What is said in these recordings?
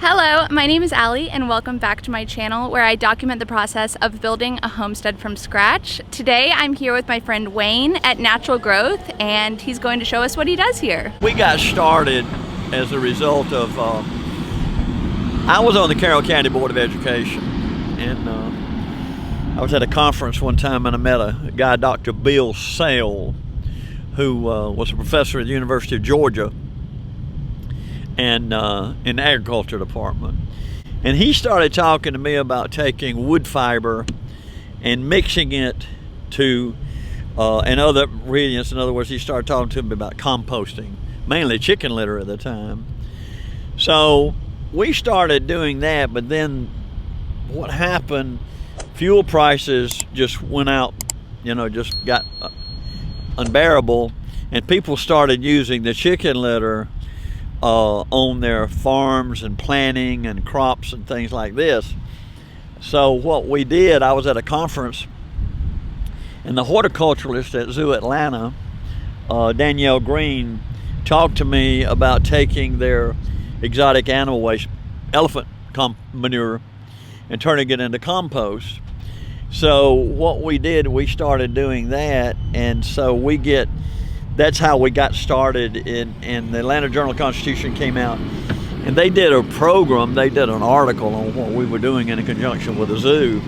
Hello, my name is Allie and welcome back to my channel where I document the process of building a homestead from scratch. Today I'm here with my friend Wayne at Natural Growth and he's going to show us what he does here. We got started as a result of, I was on the Carroll County Board of Education and I was at a conference one time and I met a guy, Dr. Bill Sale, who was a professor at the University of Georgia and in the agriculture department. And he started talking to me about taking wood fiber and mixing it to and other ingredients. In other words, he started talking to me about composting, mainly chicken litter at the time. So we started doing that, but then what happened, fuel prices just went out, just got unbearable, and people started using the chicken litter on their farms and planting and crops and things like this. So what we did, I was at a conference and the horticulturalist at Zoo Atlanta, Danielle Green, talked to me about taking their exotic animal waste, elephant manure, and turning it into compost. So what we did, we started doing that, and so that's how we got started. In the Atlanta Journal-Constitution came out, and they did a program, they did an article on what we were doing in conjunction with the zoo,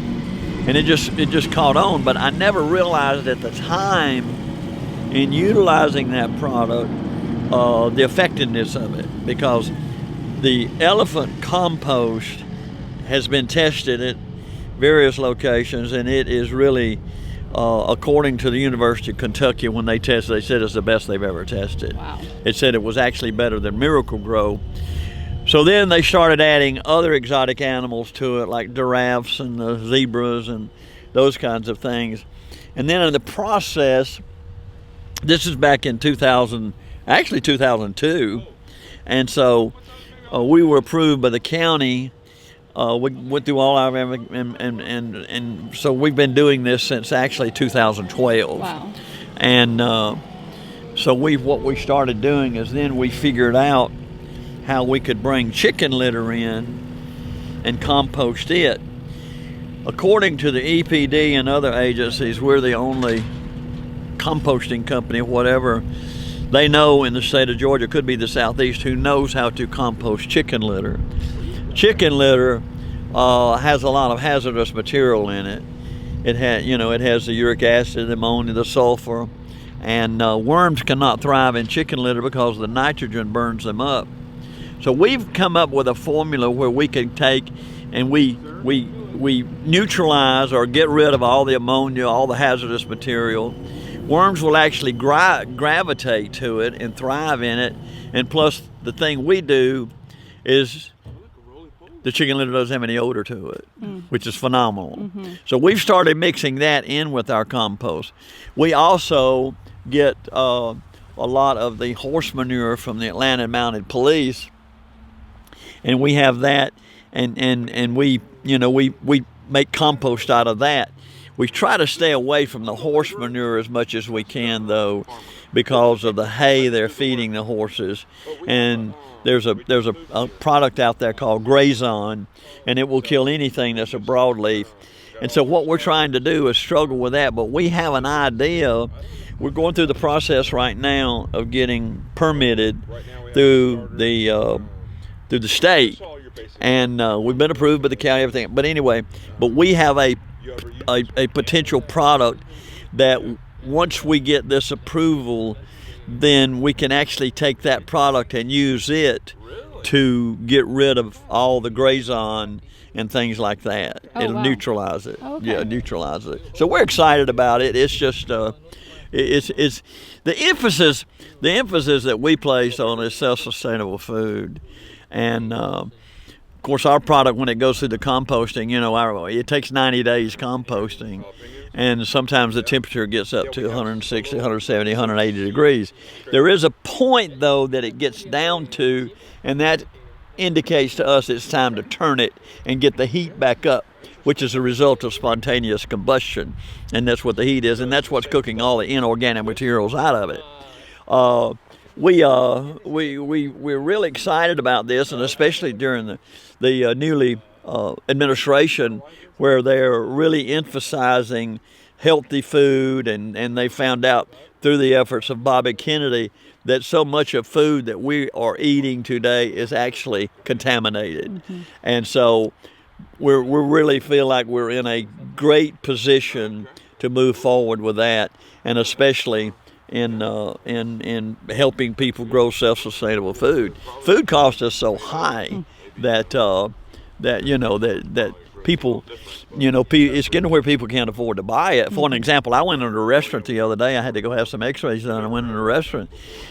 and it just caught on. But I never realized at the time, in utilizing that product, the effectiveness of it, because the elephant compost has been tested at various locations, and it is really, according to the University of Kentucky, when they tested, they said it's the best they've ever tested. Wow. It said it was actually better than Miracle-Gro. So then they started adding other exotic animals to it, like giraffes and the zebras and those kinds of things. And then in the process, this is back in 2002, and so we were approved by the county. We went through all our, and so we've been doing this since actually 2012. Wow. And so what we started doing is then we figured out how we could bring chicken litter in and compost it. According to the EPD and other agencies, we're the only composting company, whatever they know in the state of Georgia, could be the Southeast, who knows how to compost chicken litter. Chicken litter has a lot of hazardous material in it. It has the uric acid, the ammonia, the sulfur, and worms cannot thrive in chicken litter because the nitrogen burns them up. So we've come up with a formula where we can take and we neutralize or get rid of all the ammonia, all the hazardous material. Worms will actually gravitate to it and thrive in it, and plus the thing we do is the chicken litter doesn't have any odor to it, which is phenomenal. Mm-hmm. So we've started mixing that in with our compost. We also get a lot of the horse manure from the Atlanta Mounted Police, and we have that, and we make compost out of that. We try to stay away from the horse manure as much as we can, though, because of the hay they're feeding the horses. And there's a product out there called Grazon, and it will kill anything that's a broadleaf. And so what we're trying to do is struggle with that, but we have an idea. We're going through the process right now of getting permitted through the state, and we've been approved by the county, everything. But anyway, we have a potential product that once we get this approval, then we can actually take that product and use it to get rid of all the Grazon and things like that. It'll neutralize it. Okay. Yeah, neutralize it. So we're excited about it. It's just it's the emphasis that we place on is self-sustainable food, and of course our product, when it goes through the composting, it takes 90 days composting, and sometimes the temperature gets up to 160, 170, 180 degrees. There is a point, though, that it gets down to, and that indicates to us it's time to turn it and get the heat back up, which is a result of spontaneous combustion, and that's what the heat is, and that's what's cooking all the inorganic materials out of it. we're really excited about this, and especially during the newly administration, where they're really emphasizing healthy food, and they found out through the efforts of Bobby Kennedy that so much of food that we are eating today is actually contaminated. And so we really feel like we're in a great position to move forward with that, and especially in helping people grow self-sustainable food. Food costs us so high that people, it's getting to where people can't afford to buy it. For an example, I went into a restaurant the other day. I had to go have some x-rays done. I went into a restaurant,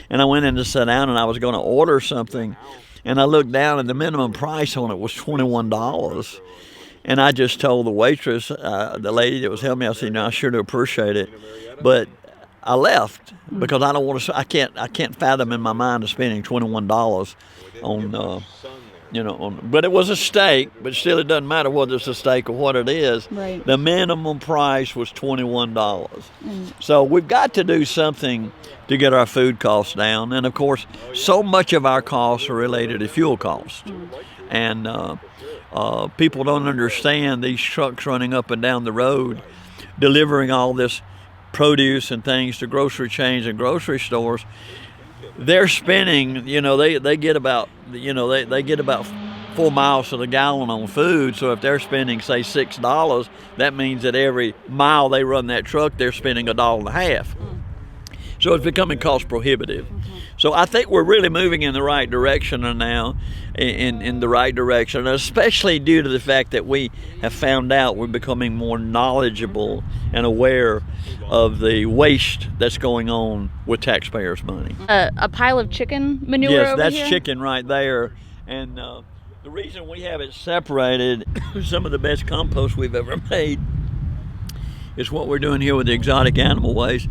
and I went in to sit down, and I was going to order something, and I looked down, and the minimum price on it was $21. And I just told the waitress, the lady that was helping me, I said, I sure do appreciate it, but I left because I don't want to. I can't fathom in my mind of spending $21 on. But it was a steak, but still it doesn't matter whether it's a steak or what it is. Right. The minimum price was $21. So we've got to do something to get our food costs down. And of course, so much of our costs are related to fuel costs. And people don't understand these trucks running up and down the road, delivering all this produce and things to grocery chains and grocery stores. They're spending, they get about, they get about 4 miles to the gallon on food. So if they're spending, say, $6, that means that every mile they run that truck, they're spending $1.50. So it's becoming cost prohibitive. So I think we're really moving in the right direction now, in the right direction, especially due to the fact that we have found out we're becoming more knowledgeable and aware of the waste that's going on with taxpayers' money. A pile of chicken manure yes, over that's here? chicken right there. And the reason we have it separated, some of the best compost we've ever made, is what we're doing here with the exotic animal waste.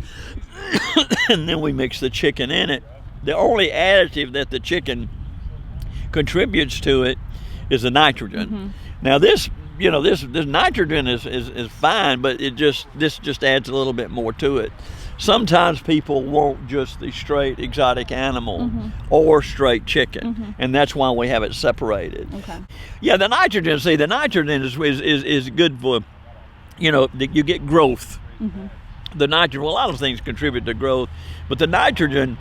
And then we mix the chicken in it. The only additive that the chicken contributes to it is the nitrogen. Now this nitrogen is fine, but this just adds a little bit more to it. Sometimes people want just the straight exotic animal or straight chicken, and that's why we have it separated. Okay. Yeah, the nitrogen is good for, you get growth. The nitrogen, well, a lot of things contribute to growth, but the nitrogen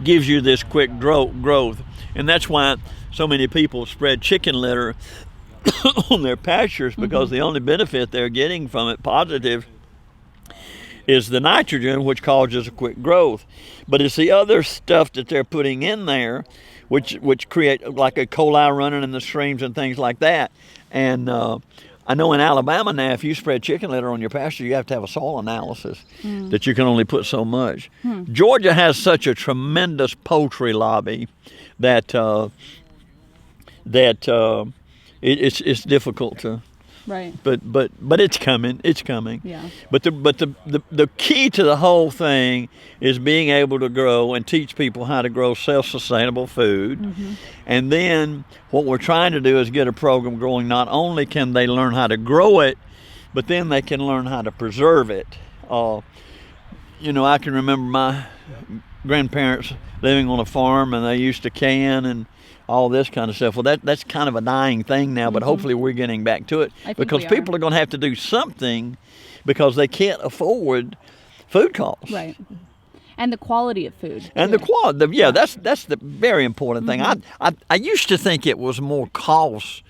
gives you this quick growth, and that's why so many people spread chicken litter on their pastures, because the only benefit they're getting from it, positive, is the nitrogen, which causes a quick growth. But it's the other stuff that they're putting in there, which create like E. coli running in the streams and things like that. And I know in Alabama now, if you spread chicken litter on your pasture, you have to have a soil analysis that you can only put so much. Georgia has such a tremendous poultry lobby that it's difficult to. Right. But it's coming. It's coming. Yeah. But the key to the whole thing is being able to grow and teach people how to grow self-sustainable food. And then what we're trying to do is get a program growing. Not only can they learn how to grow it, but then they can learn how to preserve it. I can remember my grandparents living on a farm, and they used to can and all this kind of stuff. Well, that's kind of a dying thing now, but hopefully we're getting back to it, because people are going to have to do something, because they can't afford food costs. Right. And the quality of food. And the quality, that's the very important thing. I used to think it was more cost,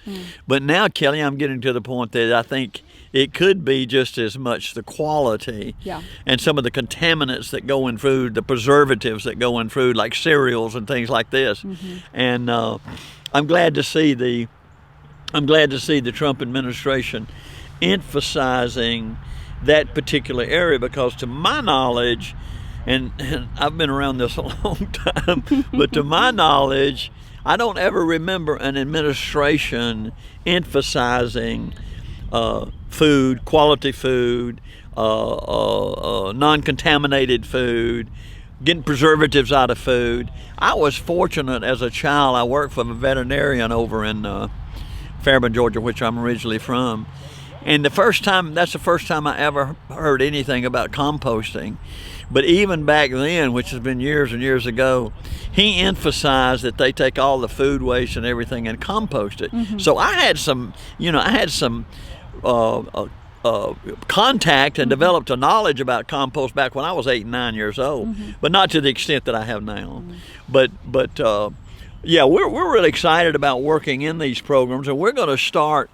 but now, Kelly, I'm getting to the point that I think it could be just as much the quality and some of the contaminants that go in food, the preservatives that go in food, like cereals and things like this. And I'm glad to see the Trump administration emphasizing that particular area, because to my knowledge, and I've been around this a long time, but to my knowledge, I don't ever remember an administration emphasizing food, quality food, non-contaminated food, getting preservatives out of food. I was fortunate as a child. I worked for a veterinarian over in Fairburn, Georgia, which I'm originally from. And that's the first time I ever heard anything about composting. But even back then, which has been years and years ago, he emphasized that they take all the food waste and everything and compost it. So I had some, contact and developed a knowledge about compost back when I was 8 and 9 years old, but not to the extent that I have now. But yeah, we're really excited about working in these programs, and we're going to start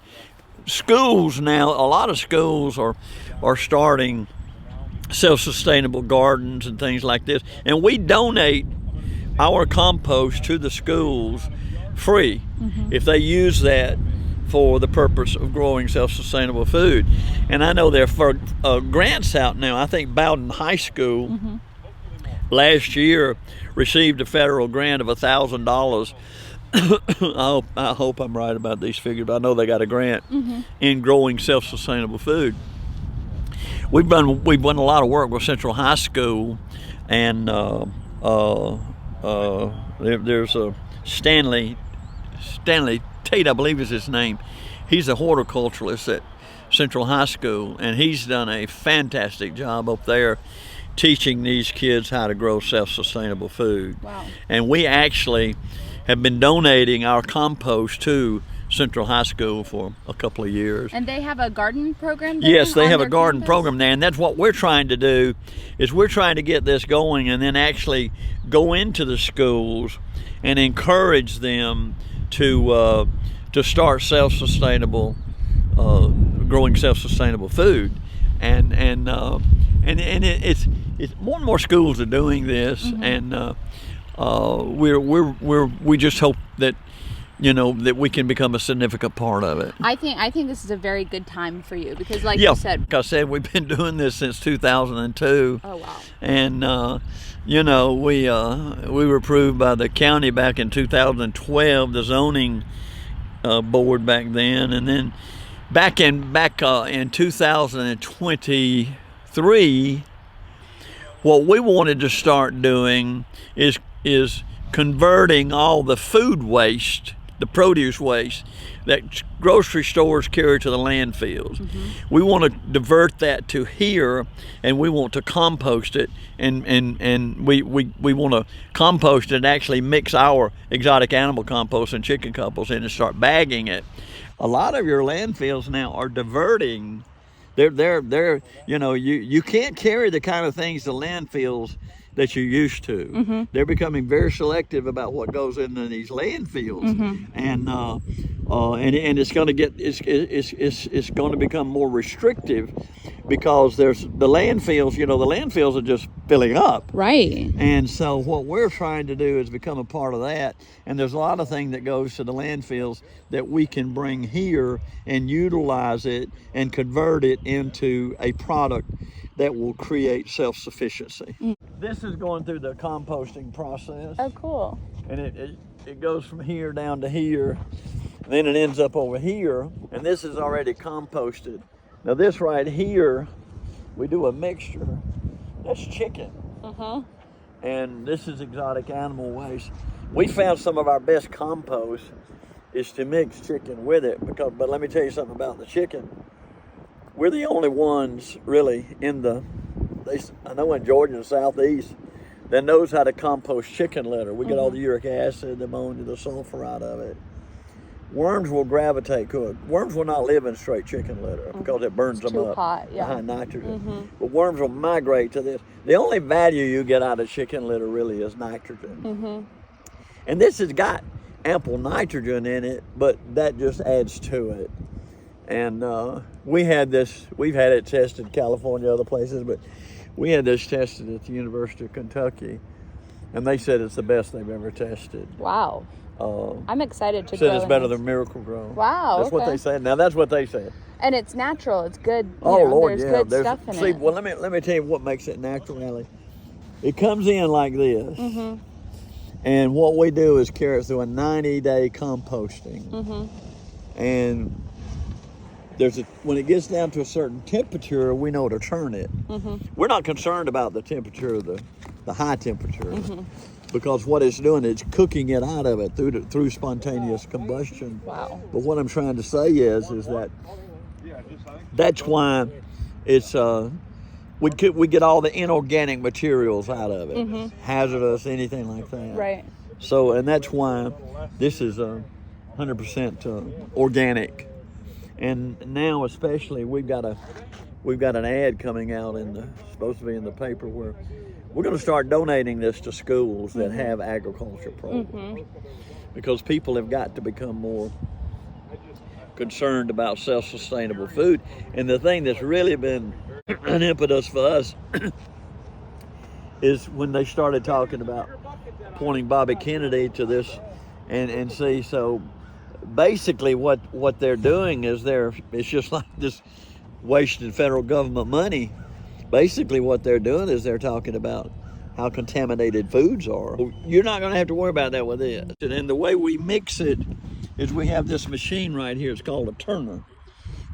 schools now. A lot of schools are starting self-sustainable gardens and things like this, and we donate our compost to the schools free if they use that for the purpose of growing self-sustainable food. And I know there are grants out now. I think Bowden High School last year received a federal grant of $1,000. I hope I'm right about these figures, but I know they got a grant in growing self-sustainable food. We've done a lot of work with Central High School, and there's a Stanley Tate, I believe is his name. He's a horticulturalist at Central High School, and he's done a fantastic job up there teaching these kids how to grow self-sustainable food. Wow. And we actually have been donating our compost to Central High School for a couple of years. And they have a garden program there? Yes, they on have a their garden campus? program there, and that's what we're trying to do, is we're trying to get this going and then actually go into the schools and encourage them to start self-sustainable, growing self-sustainable food, and it's more and more schools are doing this, and we just hope that that we can become a significant part of it. I think this is a very good time for you because, like Yeah, you said, like I said, we've been doing this since 2002. oh wow, And we were approved by the county back in 2012, the zoning board back then, and then back in 2023, what we wanted to start doing is converting all the food waste, the produce waste that grocery stores carry to the landfills. We want to divert that to here, and we want to compost it, and we want to compost it and actually mix our exotic animal compost and chicken compost in and start bagging it. A lot of your landfills now are diverting. They're you can't carry the kind of things to landfills that you used to. They're becoming very selective about what goes into these landfills, and it's going to get it's going to become more restrictive because there's the landfills. The landfills are just filling up. right? And so what we're trying to do is become a part of that. And there's a lot of things that goes to the landfills that we can bring here and utilize it and convert it into a product that will create self-sufficiency. This is going through the composting process. Oh, cool. And it goes from here down to here. Then it ends up over here. And this is already composted. Now this right here, we do a mixture. That's chicken. And this is exotic animal waste. We found some of our best compost is to mix chicken with it, but let me tell you something about the chicken. We're the only ones really I know in Georgia and Southeast that knows how to compost chicken litter. We get all the uric acid, the ammonia, the sulfur out of it. Worms will gravitate to it. Worms will not live in straight chicken litter because it burns them Too up. hot, yeah. High nitrogen. But worms will migrate to this. The only value you get out of chicken litter really is nitrogen. And this has got ample nitrogen in it, but that just adds to it. And we've had it tested in California, other places, but we had this tested at the University of Kentucky, and they said it's the best they've ever tested. Wow. I'm excited to Said grow it's in better this. than Miracle Grow. Wow, That's what okay. they said. Now that's what they said. And it's natural. It's good. Oh Lord, there's yeah. good stuff in see, it. well, let me tell you what makes it natural, Allie. It comes in like this, and what we do is carry it through a 90-day composting, and when it gets down to a certain temperature, we know to turn it. We're not concerned about the temperature, the high temperature, because what it's doing, it's cooking it out of it through spontaneous combustion. Wow. But what I'm trying to say is that that's why it's we get all the inorganic materials out of it, hazardous, anything like that. Right. So, and that's why this is 100% organic. And now, especially, we've got an ad coming out supposed to be in the paper where we're going to start donating this to schools that have agriculture programs, because people have got to become more concerned about self-sustainable food. And the thing that's really been an impetus for us is when they started talking about pointing Bobby Kennedy to this and see. So basically what they're doing is it's just like this wasted federal government money. Basically what they're doing is they're talking about how contaminated foods are. You're not going to have to worry about that with this. And the way we mix it is we have this machine right here. It's called a turner.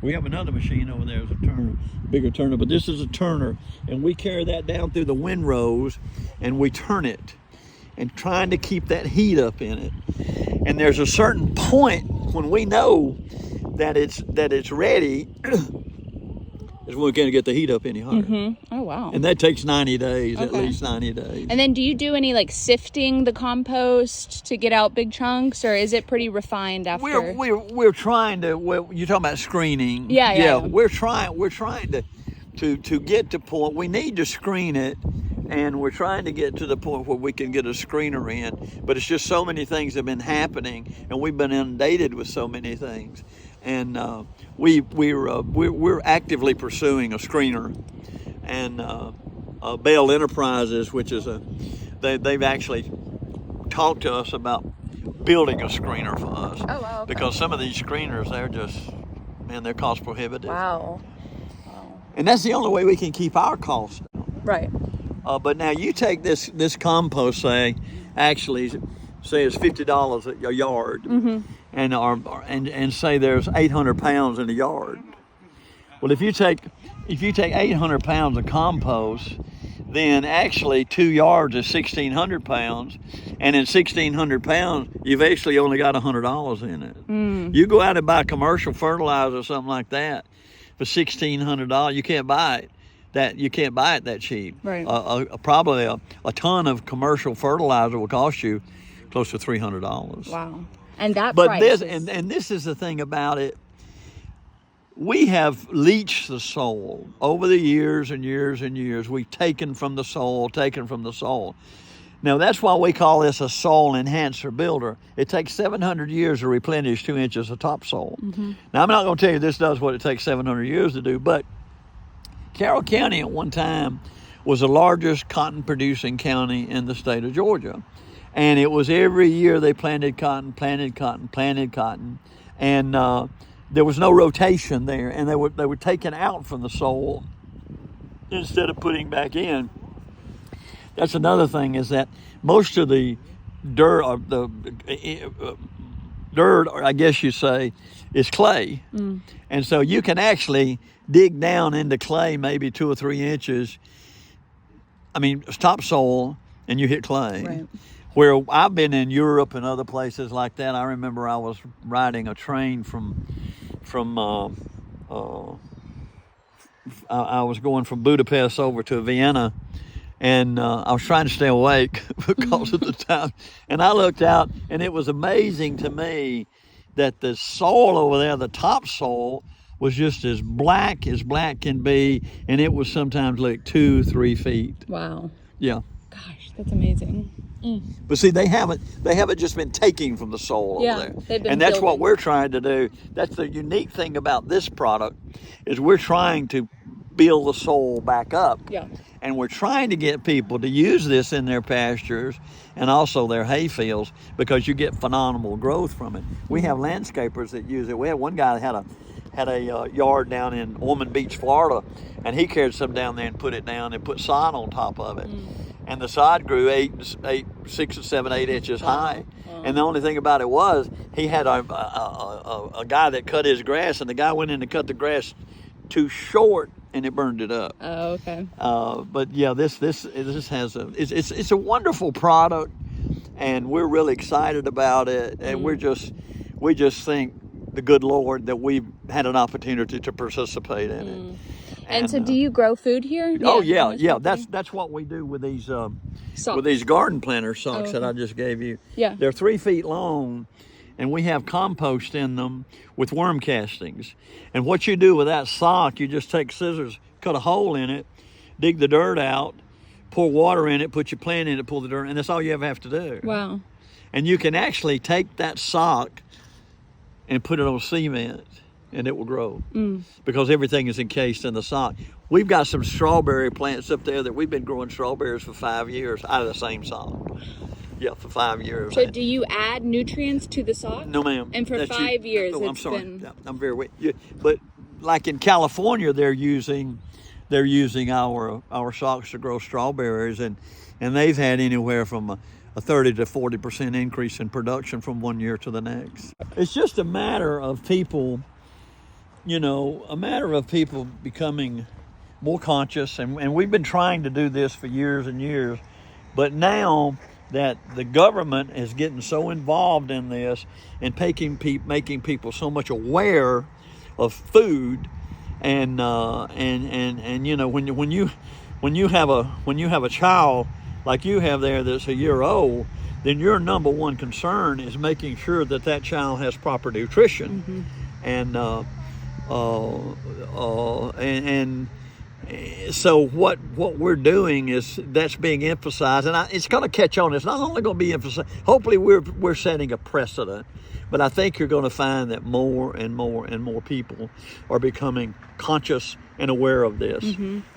We have another machine over there, it's a turner, bigger turner, but this is a turner, and we carry that down through the windrows and we turn it, and trying to keep that heat up in it. And there's a certain point when we know that it's ready is when we can't get the heat up any higher. Oh, wow. And that takes 90 days, at least 90 days. And then do you do any like sifting the compost to get out big chunks, or is it pretty refined after? We're trying to, you're talking about screening. Yeah. We're trying to get to point, we need to screen it, and we're trying to get to the point where we can get a screener in, but it's just so many things have been happening, and we've been inundated with so many things. And we're actively pursuing a screener, and Bell Enterprises, which is they've actually talked to us about building a screener for us. Oh, wow. Okay. Because some of these screeners, they're cost prohibitive. Wow. And that's the only way we can keep our costs down. Right. But now you take this compost, say it's $50 a yard, and say there's 800 pounds in a yard. Well, if you take 800 pounds of compost, then actually 2 yards is 1,600 pounds, and in 1,600 pounds, you've actually only got $100 in it. You go out and buy commercial fertilizer or something like that for $1,600, you can't buy it. You can't buy it that cheap. Right. Probably a ton of commercial fertilizer will cost you close to $300. Wow. And that but price this is the thing about it. We have leached the soil over the years and years and years. We've taken from the soil. Now that's why we call this a soil enhancer builder. It takes 700 years to replenish 2 inches of topsoil. Now I'm not going to tell you this does what it takes 700 years to do, but Carroll County at one time was the largest cotton producing county in the state of Georgia. And it was every year they planted cotton. And there was no rotation there. And they were taken out from the soil instead of putting back in. That's another thing, is that most of the dirt, or I guess you say, is clay. And so you can actually dig down into clay maybe 2 or 3 inches. It's topsoil, and you hit clay. Right. Where I've been in Europe and other places like that, I remember I was riding a train I was going from Budapest over to Vienna, and I was trying to stay awake because of the time. And I looked out, and it was amazing to me that the soil over there, the topsoil, was just as black can be, and it was sometimes like 2-3 feet. Wow. Yeah. Gosh, that's amazing. But see, they haven't just been taking from the soil over there. They've been and that's building. what we're trying to do. That's the unique thing about this product, is we're trying to build the soil back up. Yeah. And we're trying to get people to use this in their pastures and also their hay fields, because you get phenomenal growth from it. We have landscapers that use it. We had one guy that had a yard down in Ormond Beach, Florida, and he carried some down there and put it down and put sod on top of it. And the sod grew 6 or 7, 8 inches high. And the only thing about it was, he had a guy that cut his grass, and the guy went in to cut the grass too short, and it burned it up. Oh, okay. But yeah, this has it's a wonderful product, and we're really excited about it. And we just thank the good Lord that we've had an opportunity to participate in it. And so do you grow food here? Oh yeah. That's what we do with these garden planter socks that I just gave you. Yeah. They're 3 feet long, and we have compost in them with worm castings. And what you do with that sock, you just take scissors, cut a hole in it, dig the dirt out, pour water in it, put your plant in it, pull the dirt, and that's all you ever have to do. Wow. And you can actually take that sock and put it on cement, and it will grow because everything is encased in the sock. We've got some strawberry plants up there that we've been growing strawberries for 5 years out of the same sock. Yeah, for 5 years. So do you add nutrients to the sock? No, ma'am. And for 5 years, I'm it's sorry. been... Yeah, I'm very weak. But like in California, they're using our socks to grow strawberries, and they've had anywhere from a 30 to 40% increase in production from one year to the next. It's just a matter of people, becoming more conscious, and we've been trying to do this for years and years, but now that the government is getting so involved in this and making people so much aware of food, and when you have a child like you have there that's a year old, then your number one concern is making sure that child has proper nutrition. And so what we're doing is that's being emphasized, and it's going to catch on. It's not only going to be emphasized. Hopefully, we're setting a precedent, but I think you're going to find that more and more and more people are becoming conscious and aware of this.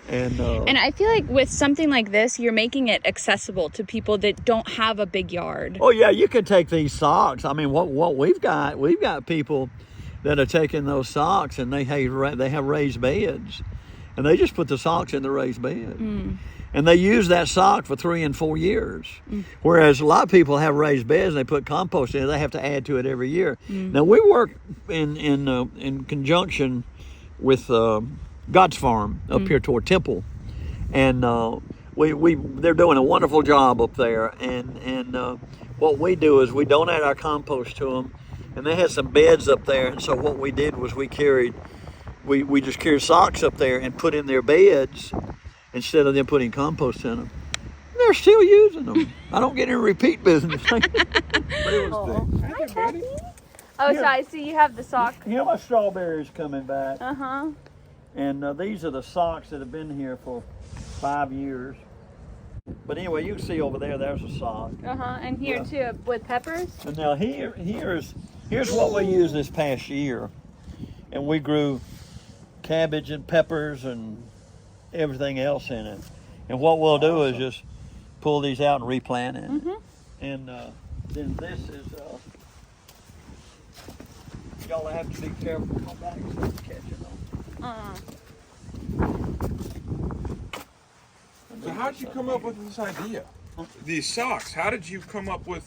And I feel like with something like this, you're making it accessible to people that don't have a big yard. Oh yeah, you can take these socks. I mean, what we've got people that are taking those socks, and they have raised beds, and they just put the socks in the raised bed, and they use that sock for 3 and 4 years. Whereas a lot of people have raised beds and they put compost in it, they have to add to it every year. Now we work in conjunction with God's Farm up here toward Temple, and they're doing a wonderful job up there. And what we do is we donate our compost to them, and they had some beds up there. And so what we did was we just carried socks up there and put in their beds instead of them putting compost in them. They're still using them. I don't get any repeat business. But it was good. Oh, so I see you have the sock. Here my strawberries coming back. Uh-huh. And these are the socks that have been here for 5 years. But anyway, you can see over there's a sock. Uh-huh, and here too, with peppers? And now here's what we used this past year. And we grew cabbage and peppers and everything else in it. And what we'll do is just pull these out and replant it. And then this is, y'all have to be careful on back so it's catching on. So how did you come up with this idea? These socks, how did you come up with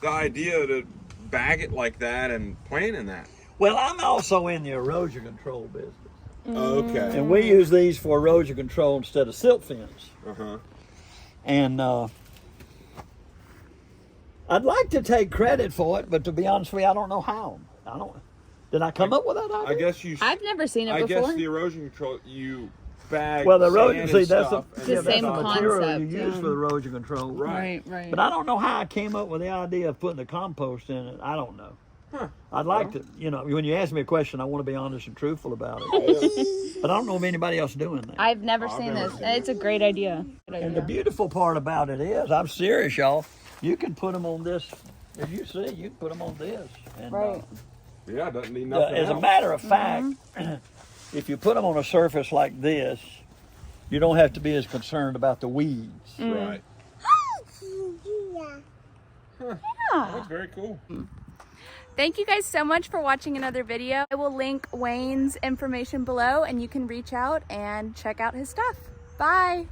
the idea to bag it like that and plant in that? Well, I'm also in the erosion control business. Okay. And we use these for erosion control instead of silt fence. And I'd like to take credit for it, but to be honest with you, I don't know how. Did I come up with that idea? I've never seen it before. I guess the erosion control, you bag well, the erosion, sand see, and that's stuff, the same that's concept. material you use for the erosion control. Right. But I don't know how I came up with the idea of putting the compost in it. I don't know. I'd like to, when you ask me a question, I want to be honest and truthful about it. But I don't know of anybody else doing that. I've never seen this. It's a great idea. And the beautiful part about it is, I'm serious, y'all, you can put them on this, as you see, you can put them on this. And, yeah, doesn't need nothing as else. a matter of fact, if you put them on a surface like this, you don't have to be as concerned about the weeds. Right. That's very cool. Thank you guys so much for watching another video. I will link Wayne's information below and you can reach out and check out his stuff. Bye.